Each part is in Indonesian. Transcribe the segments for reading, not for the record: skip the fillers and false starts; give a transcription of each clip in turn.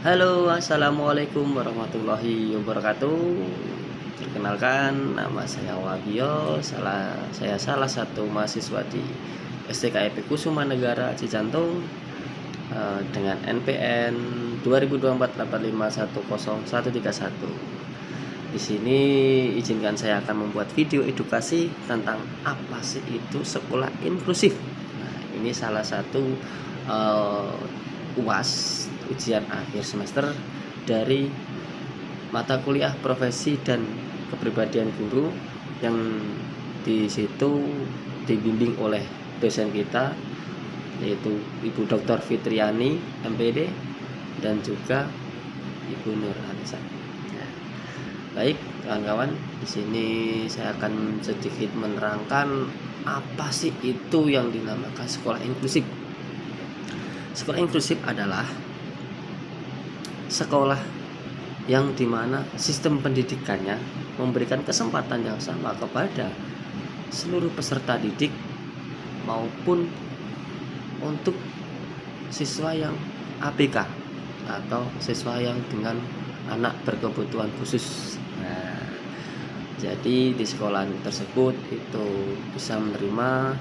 Halo, assalamualaikum warahmatullahi wabarakatuh. Perkenalkan, nama saya Wagio. Saya salah satu mahasiswa di STKIP Kusuma Negara Cijantung dengan NPN 202485103131. Di sini izinkan saya akan membuat video edukasi tentang apa sih itu sekolah inklusif. Nah, ini salah satu UAS, ujian akhir semester dari mata kuliah profesi dan kepribadian guru, yang di situ dibimbing oleh dosen kita yaitu Ibu Dr. Fitriani MPD dan juga Ibu Nur Anissa. Nah, baik kawan-kawan, di sini saya akan sedikit menerangkan apa sih itu yang dinamakan sekolah inklusif. Sekolah inklusif adalah sekolah yang dimana sistem pendidikannya memberikan kesempatan yang sama kepada seluruh peserta didik maupun untuk siswa yang ABK atau siswa yang dengan anak berkebutuhan khusus. Nah, jadi di sekolah tersebut itu bisa menerima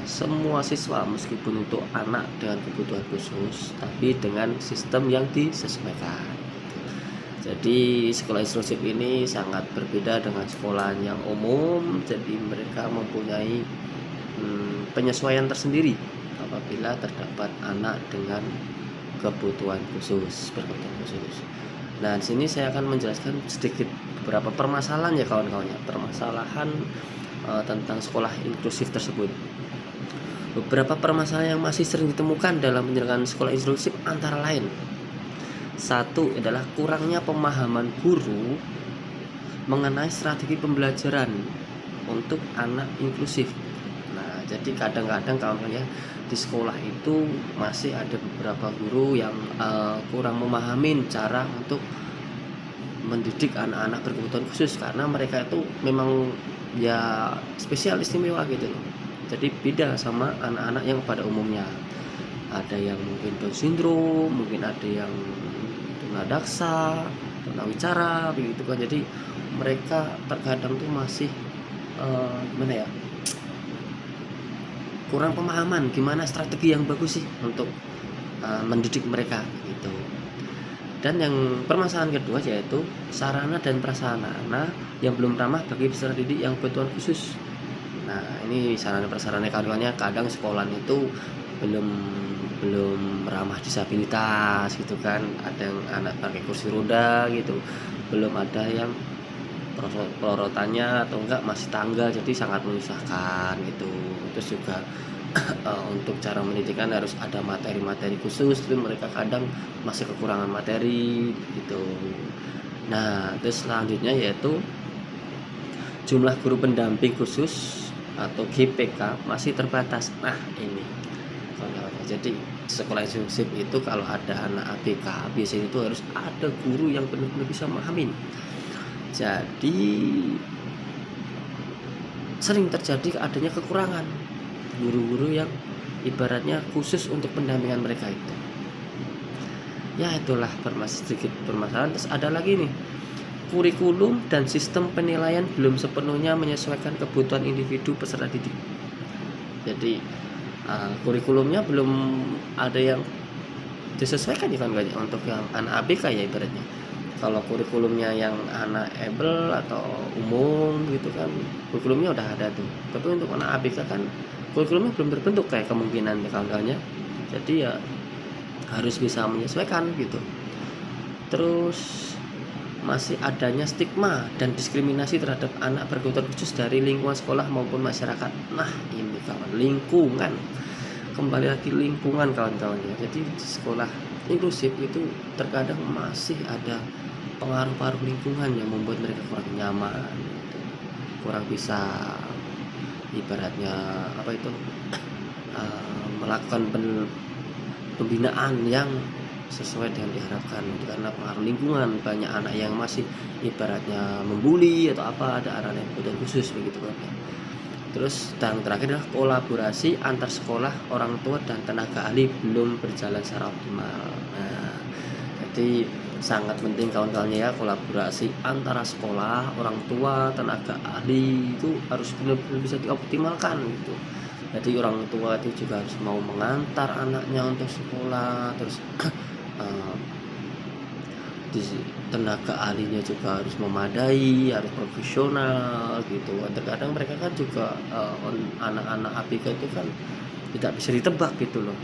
semua siswa meskipun untuk anak dengan kebutuhan khusus, tapi dengan sistem yang disesuaikan. Jadi sekolah inklusif ini sangat berbeda dengan sekolah yang umum. Jadi mereka mempunyai penyesuaian tersendiri apabila terdapat anak dengan kebutuhan khusus, berkebutuhan khusus. Nah, di sini saya akan menjelaskan sedikit beberapa permasalahan ya kawan-kawan ya, permasalahan tentang sekolah inklusif tersebut. Beberapa permasalahan yang masih sering ditemukan dalam penyelenggaraan sekolah inklusif antara lain: satu adalah kurangnya pemahaman guru mengenai strategi pembelajaran untuk anak inklusif. Nah, jadi kadang-kadang kawan-kawan ya, di sekolah itu masih ada beberapa guru yang kurang memahami cara untuk mendidik anak-anak berkebutuhan khusus, karena mereka itu memang ya spesial, istimewa gitu loh. Jadi beda sama anak-anak yang pada umumnya. Ada yang mungkin Down syndrome, mungkin ada yang tunadaksa, tunawicara begitu kan. Jadi mereka terkadang tuh masih gimana ya, kurang pemahaman gimana strategi yang bagus sih untuk mendidik mereka gitu. Dan yang permasalahan kedua yaitu sarana dan prasarana yang belum ramah bagi peserta didik yang berkebutuhan khusus. Nah, ini sarana prasarana kawan-kawannya, kadang sekolah itu belum ramah disabilitas gitu kan. Ada yang anak pakai kursi roda gitu, belum ada yang pelorotannya atau enggak masih tangga, jadi sangat menyusahkan gitu. Terus juga untuk cara mendidikan harus ada materi-materi khusus, tapi mereka kadang masih kekurangan materi gitu. Nah, terus selanjutnya yaitu jumlah guru pendamping khusus atau GPK masih terbatas. Nah, ini jadi sekolah inklusif itu kalau ada anak ABK biasanya itu harus ada guru yang benar-benar bisa memahami. Jadi sering terjadi adanya kekurangan guru-guru yang ibaratnya khusus untuk pendampingan mereka itu. Ya, itulah sedikit permasalahan. Terus ada lagi nih, kurikulum dan sistem penilaian belum sepenuhnya menyesuaikan kebutuhan individu peserta didik. Jadi kurikulumnya belum ada yang disesuaikan ya kan, untuk yang anak ABK ya ibaratnya. Kalau kurikulumnya yang anak able atau umum gitu kan, kurikulumnya udah ada tuh. Tapi untuk anak ABK kan kurikulumnya belum terbentuk kayak kemungkinan ya kawan-kawannya. Jadi ya harus bisa menyesuaikan gitu. Terus masih adanya stigma dan diskriminasi terhadap anak berkebutuhan khusus dari lingkungan sekolah maupun masyarakat. Nah, ini kawan, lingkungan. Kembali lagi lingkungan kawan-kawannya. Jadi di sekolah inklusif itu terkadang masih ada pengaruh-pengaruh lingkungan yang membuat mereka kurang nyaman gitu. Kurang bisa ibaratnya melakukan pembinaan yang sesuai dengan diharapkan, karena pengaruh lingkungan. Banyak anak yang masih ibaratnya membuli atau apa, ada anak yang kebutuhan khusus begitu kan. Terus yang terakhir adalah kolaborasi antar sekolah, orang tua dan tenaga ahli belum berjalan secara optimal. Nah, Jadi sangat penting kawan-kawannya ya, kolaborasi antara sekolah, orang tua, tenaga ahli itu harus benar-benar bisa dioptimalkan gitu. Jadi orang tua itu juga harus mau mengantar anaknya untuk sekolah, terus eh, di tenaga ahlinya juga harus memadai, harus profesional gitu. Terkadang mereka kan juga anak-anak ABK itu kan tidak bisa ditebak gitu loh.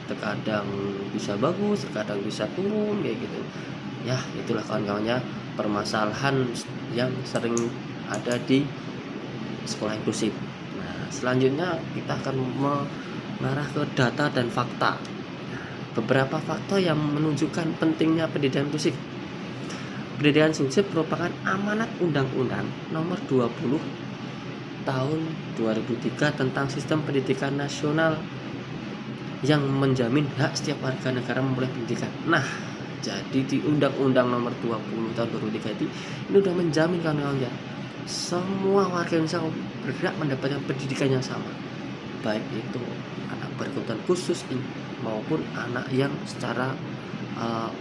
Terkadang bisa bagus, terkadang bisa turun kayak gitu. Ya, itulah kawan-kawannya permasalahan yang sering ada di sekolah inklusif. Nah, selanjutnya kita akan mengarah ke data dan fakta. Beberapa faktor yang menunjukkan pentingnya pendidikan inklusif. Pendidikan inklusif merupakan amanat Undang-Undang Nomor 20 Tahun 2003 tentang Sistem Pendidikan Nasional yang menjamin hak setiap warga negara memperoleh pendidikan. Nah, jadi di Undang-Undang Nomor 20 Tahun 2003 ini udah menjamin kawan-kawan ya, semua warga Indonesia berhak mendapatkan pendidikan yang sama, baik itu anak berkebutuhan khusus maupun anak yang secara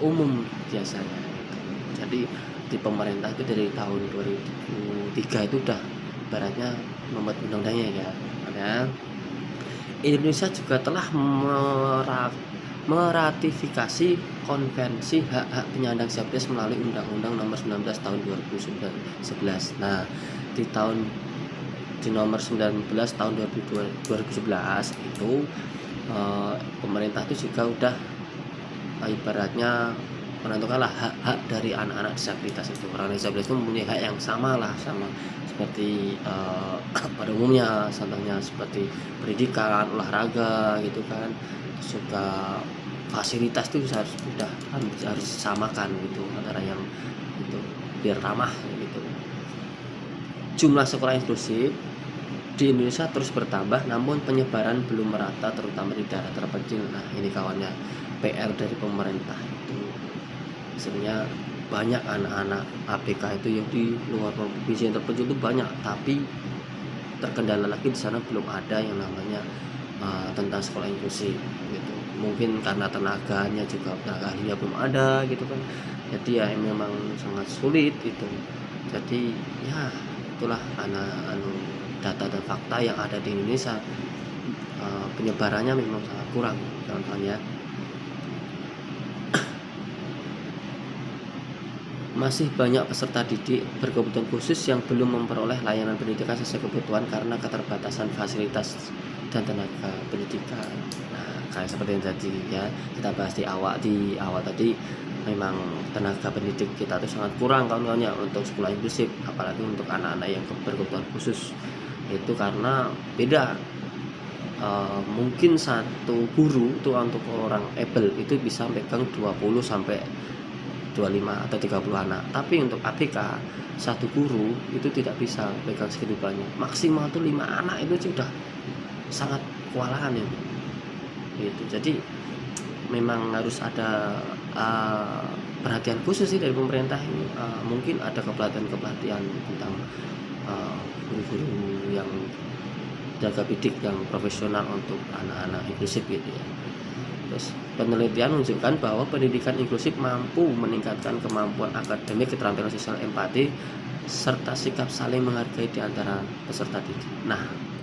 umum biasanya. Jadi di pemerintah itu dari tahun 2003 itu udah baratnya membuat undang-undangnya ya. Karena Indonesia juga telah meratifikasi Konvensi Hak-Hak Penyandang Disabilitas melalui Undang-Undang Nomor 19 Tahun 2011. Nah, di nomor 19 tahun 2011 itu pemerintah itu juga udah ibaratnya menentukanlah hak-hak dari anak-anak disabilitas itu. Orang disabilitas itu mempunyai hak yang sama lah, sama seperti pada umumnya, contohnya seperti pendidikan, olahraga gitu kan, juga fasilitas itu harus disamakan gitu antara yang itu biar ramah gitu. Jumlah sekolah inklusif di Indonesia terus bertambah, namun penyebaran belum merata terutama di daerah terpencil. Nah, ini kawannya PR dari pemerintah itu. Sebenarnya banyak anak-anak ABK itu yang di luar provinsi yang terpencil itu banyak, tapi terkendala lagi di sana belum ada yang namanya tentang sekolah inklusif gitu. Mungkin karena tenaga ahlinya belum ada gitu kan. Jadi ya memang sangat sulit itu. Jadi ya itulah data dan fakta yang ada di Indonesia. Penyebarannya memang sangat kurang contohnya. Masih banyak peserta didik berkebutuhan khusus yang belum memperoleh layanan pendidikan sesuai kebutuhan karena keterbatasan fasilitas dan tenaga pendidikan. Nah, kayak seperti yang tadi ya kita bahas di awal tadi, memang tenaga pendidik kita itu sangat kurang kawan-kawannya untuk sekolah inklusif, apalagi untuk anak-anak yang berkebutuhan khusus. Itu karena beda. Mungkin satu guru itu untuk orang able itu bisa megang 20 sampai 25 atau 30 anak. Tapi untuk ABK satu guru itu tidak bisa pegang segitu banyak. Maksimal tuh 5 anak itu sudah sangat kewalahan ya. Gitu. Jadi memang harus ada perhatian khusus sih dari pemerintah ini. Mungkin ada kepelatihan tentang guru-guru yang jaga bidik yang profesional untuk anak-anak inklusif gitu ya. Terus penelitian menunjukkan bahwa pendidikan inklusif mampu meningkatkan kemampuan akademik, keterampilan sosial, empati, serta sikap saling menghargai di antara peserta didik. Nah,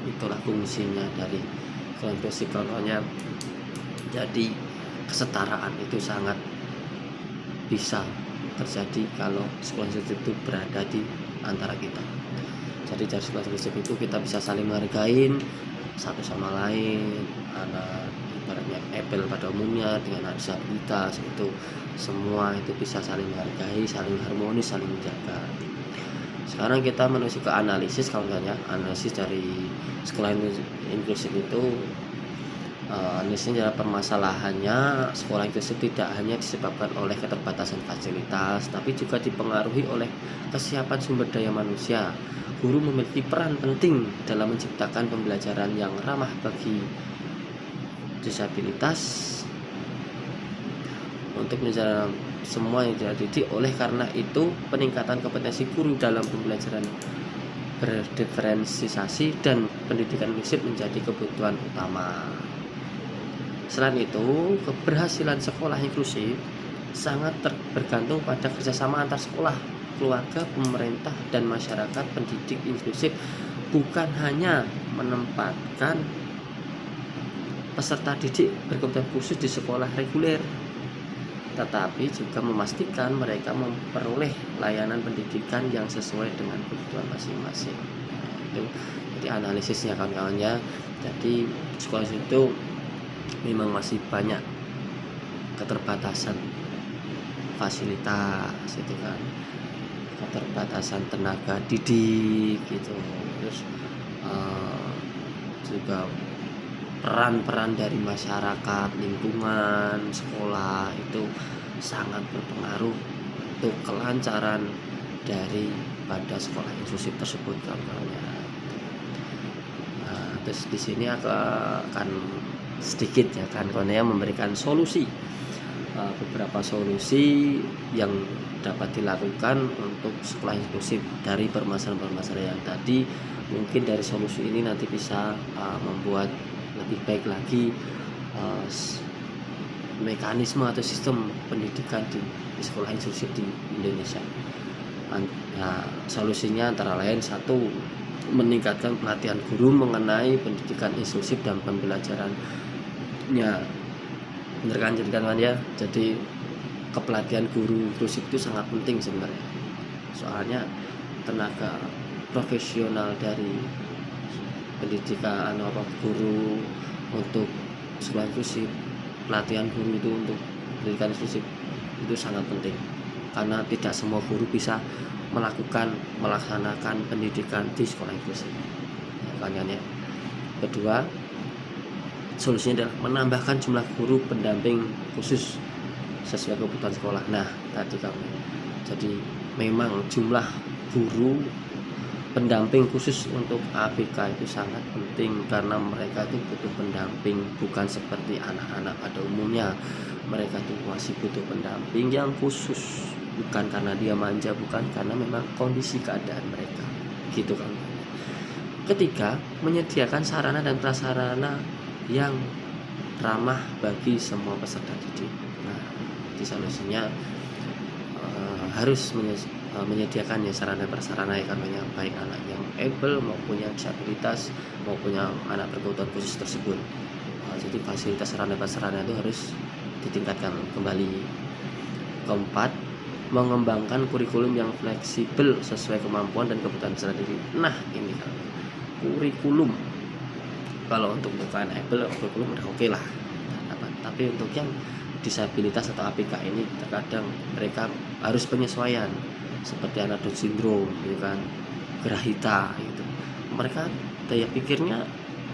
itulah fungsinya dari sekolah inklusif contohnya. Jadi kesetaraan itu sangat bisa terjadi kalau sekolah inklusif itu berada di antara kita. Jadi dari sekolah inklusif itu kita bisa saling menghargai satu sama lain, anak ibaratnya able pada umumnya dengan anak disabilitas itu semua itu bisa saling menghargai, saling harmonis, saling menjaga. Sekarang kita menuju ke analisis kawan-kawannya. Analisis dari sekolah inklusif itu analisisnya adalah permasalahannya sekolah inklusif tidak hanya disebabkan oleh keterbatasan fasilitas, tapi juga dipengaruhi oleh kesiapan sumber daya manusia. Guru memiliki peran penting dalam menciptakan pembelajaran yang ramah bagi disabilitas untuk menjalankan semua yang dididik. Oleh karena itu, peningkatan kompetensi guru dalam pembelajaran berdiferensiasi dan pendidikan inklusif menjadi kebutuhan utama. Selain itu, keberhasilan sekolah inklusif sangat bergantung pada kerjasama antar sekolah, keluarga, pemerintah, dan masyarakat. Pendidik inklusif bukan hanya menempatkan peserta didik berkebutuhan khusus di sekolah reguler, tetapi juga memastikan mereka memperoleh layanan pendidikan yang sesuai dengan kebutuhan masing-masing. Itu jadi analisisnya kawan-kawannya. Jadi sekolah itu memang masih banyak keterbatasan fasilitas itu kan, keterbatasan tenaga didik gitu, terus juga peran-peran dari masyarakat, lingkungan, sekolah itu sangat berpengaruh untuk kelancaran daripada sekolah inklusif tersebut kawan-kawannya. Nah, terus di sini akan sedikit ya kan kawannya memberikan solusi, beberapa solusi yang dapat dilakukan untuk sekolah inklusif dari permasalahan-permasalahan yang tadi. Mungkin dari solusi ini nanti bisa membuat lebih baik lagi mekanisme atau sistem pendidikan di sekolah inklusif di Indonesia. Nah, solusinya antara lain satu, meningkatkan pelatihan guru mengenai pendidikan inklusif dan pembelajarannya. Bener kan ya? Jadi kepelatihan guru inklusif itu sangat penting sebenarnya. Soalnya tenaga profesional dari pendidikan guru untuk sekolah inklusif, pelatihan guru itu untuk pendidikan inklusif itu sangat penting, karena tidak semua guru bisa melaksanakan pendidikan di sekolah inklusif ya. Kedua, solusinya adalah menambahkan jumlah guru pendamping khusus sesuai kebutuhan sekolah. Nah, tadi jadi memang jumlah guru pendamping khusus untuk ABK itu sangat penting, karena mereka itu butuh pendamping, bukan seperti anak-anak pada umumnya. Mereka itu masih butuh pendamping yang khusus, bukan karena dia manja, bukan, karena memang kondisi keadaan mereka gitu kan. Ketiga, menyediakan sarana dan prasarana yang ramah bagi semua peserta didik. Nah, di solusinya harus menyediakan ya sarana prasarana ya, karena baik anak yang able maupun yang disabilitas maupun yang anak berkebutuhan khusus tersebut. Jadi fasilitas sarana prasarana itu harus ditingkatkan kembali. Keempat, mengembangkan kurikulum yang fleksibel sesuai kemampuan dan kebutuhan peserta didik. Nah, ini kan kurikulum, kalau untuk bukan able kurikulum udah oke lah, tapi untuk yang disabilitas atau ABK ini terkadang mereka harus penyesuaian, seperti anak Down syndrome gitu kan, gerahita gitu. Mereka daya pikirnya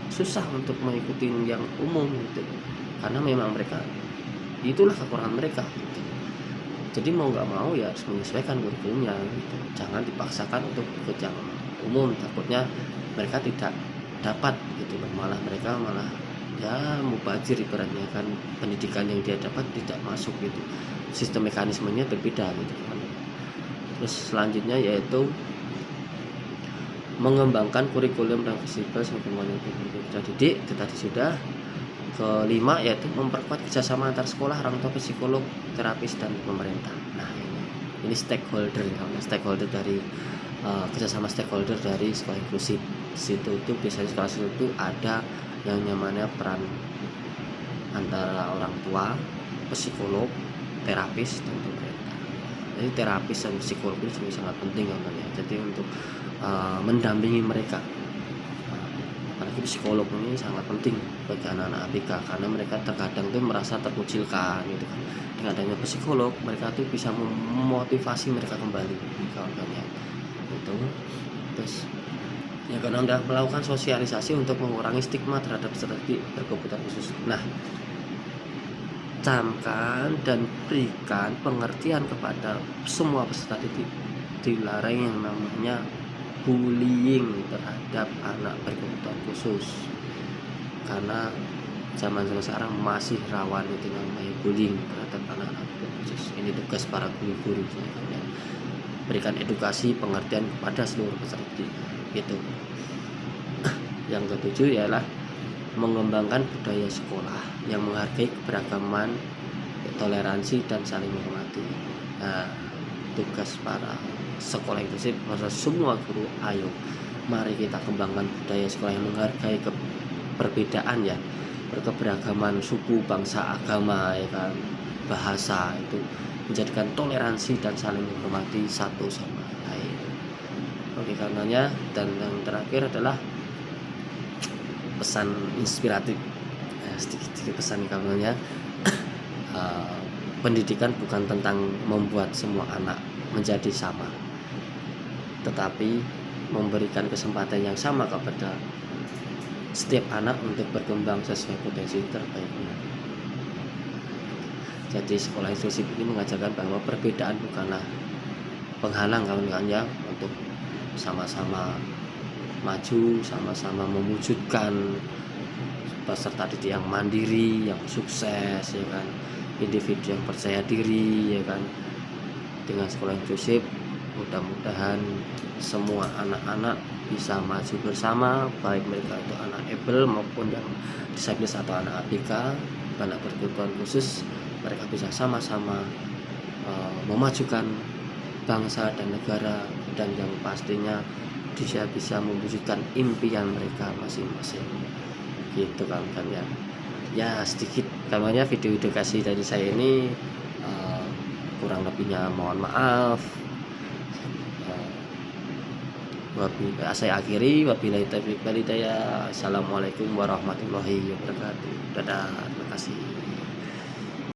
susah untuk mengikuti yang umum gitu, karena memang mereka itulah kekurangan mereka gitu. Jadi mau nggak mau ya harus menyesuaikan kurikulumnya gitu. Jangan dipaksakan untuk ikut yang umum, takutnya mereka tidak dapat gitu, malah mereka ya mubazir ibaratnya kan, pendidikan yang dia dapat tidak masuk gitu, sistem mekanismenya berbeda gitu kan. Terus selanjutnya yaitu mengembangkan kurikulum dan fleksibel sebagai peserta didik, itu tadi sudah. Kelima yaitu memperkuat kerjasama antar sekolah, orang tua, psikolog, terapis, dan pemerintah. Nah, ini stakeholder dari kerjasama stakeholder dari sekolah inklusif. Situ itu biasanya sekolah itu ada yang namanya peran antara orang tua, psikolog, terapis, dan pemerintah. Jadi terapis dan psikolog itu juga sangat penting namanya. Jadi untuk mendampingi mereka, apalagi psikolog ini sangat penting bagi anak-anak ABK, karena mereka terkadang tuh merasa terkucilkan gitu kan. Dengan adanya psikolog, mereka tuh bisa memotivasi mereka kembali kawan-kawannya itu. Terus yang kedua adalah melakukan sosialisasi untuk mengurangi stigma terhadap peserta didik berkebutuhan khusus. Nah, camkan dan berikan pengertian kepada semua peserta didik, dilarang yang namanya bullying terhadap anak berkebutuhan khusus, karena zaman sekarang masih rawan itu namanya bullying terhadap anak-anak khusus. Ini tugas para guru-guru, berikan edukasi pengertian kepada seluruh peserta didik gitu. Yang ketujuh ialah mengembangkan budaya sekolah yang menghargai keberagaman toleransi dan saling menghormati. Nah, tugas para sekolah inklusif pada semua guru, ayo mari kita kembangkan budaya sekolah yang menghargai perbedaan ya, berkeberagaman suku, bangsa, agama ya kan, bahasa, itu menjadikan toleransi dan saling menghormati satu sama lain. Oke, karenanya, dan yang terakhir adalah pesan inspiratif, sedikit pesan karenanya. Pendidikan bukan tentang membuat semua anak menjadi sama, tetapi memberikan kesempatan yang sama kepada setiap anak untuk berkembang sesuai potensi terbaiknya. Jadi sekolah inklusif ini mengajarkan bahwa perbedaan bukanlah penghalang kawan-kawannya untuk sama-sama maju, sama-sama mewujudkan peserta didik yang mandiri, yang sukses ya kan, individu yang percaya diri ya kan. Dengan sekolah inklusif mudah-mudahan semua anak-anak bisa maju bersama, baik mereka itu anak able maupun yang disabilitas atau anak ABK, anak berkebutuhan khusus. Mereka bisa sama-sama memajukan bangsa dan negara, dan yang pastinya bisa mewujudkan impian mereka masing-masing. Gitu kan ya. Ya sedikit namanya video edukasi dari saya ini, kurang lebihnya mohon maaf. Saya akhiri, wabillahi taufiq wal hidayah. Assalamualaikum warahmatullahi wabarakatuh. Dadah, terima kasih.